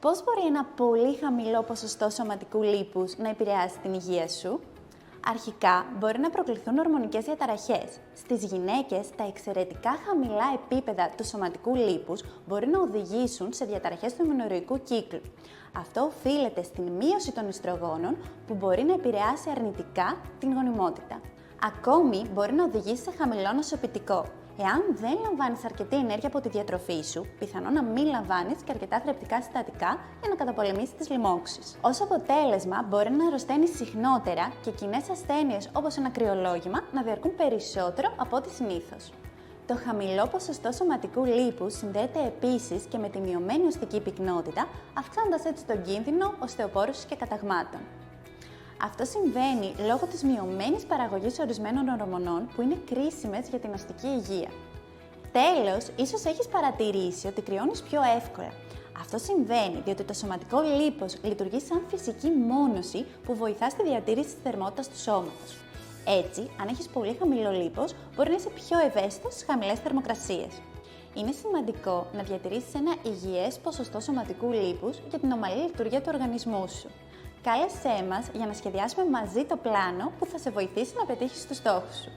Πώς μπορεί ένα πολύ χαμηλό ποσοστό σωματικού λίπους να επηρεάσει την υγεία σου? Αρχικά, μπορεί να προκληθούν ορμονικές διαταραχές. Στις γυναίκες, τα εξαιρετικά χαμηλά επίπεδα του σωματικού λίπους μπορεί να οδηγήσουν σε διαταραχές του ημμουνοϊρικού κύκλου. Αυτό οφείλεται στην μείωση των ιστρογόνων που μπορεί να επηρεάσει αρνητικά την γονιμότητα. Ακόμη, μπορεί να οδηγήσει σε χαμηλό νοσοποιητικό. Εάν δεν λαμβάνεις αρκετή ενέργεια από τη διατροφή σου, πιθανόν να μην λαμβάνεις και αρκετά θρεπτικά συστατικά για να καταπολεμήσεις τις λοιμώξεις. Ως αποτέλεσμα, μπορεί να αρρωσταίνεις συχνότερα και κοινές ασθένειες όπως ένα κρυολόγημα να διαρκούν περισσότερο από ό,τι συνήθως. Το χαμηλό ποσοστό σωματικού λίπους συνδέεται επίσης και με τη μειωμένη οστική πυκνότητα, αυξάνοντας έτσι τον κίνδυνο οστεοπόρωσης και καταγμάτων. Αυτό συμβαίνει λόγω της μειωμένης παραγωγής ορισμένων ορμονών που είναι κρίσιμες για την οστική υγεία. Τέλος, ίσως έχεις παρατηρήσει ότι κρυώνεις πιο εύκολα. Αυτό συμβαίνει διότι το σωματικό λίπος λειτουργεί σαν φυσική μόνωση που βοηθά στη διατήρηση της θερμότητας του σώματος. Έτσι, αν έχεις πολύ χαμηλό λίπος, μπορεί να είσαι πιο ευαίσθητος στις χαμηλές θερμοκρασίες. Είναι σημαντικό να διατηρήσεις ένα υγιές ποσοστό σωματικού λίπους για την ομαλή λειτουργία του οργανισμού σου. Κάλεσέ μας για να σχεδιάσουμε μαζί το πλάνο που θα σε βοηθήσει να πετύχεις τους στόχους σου.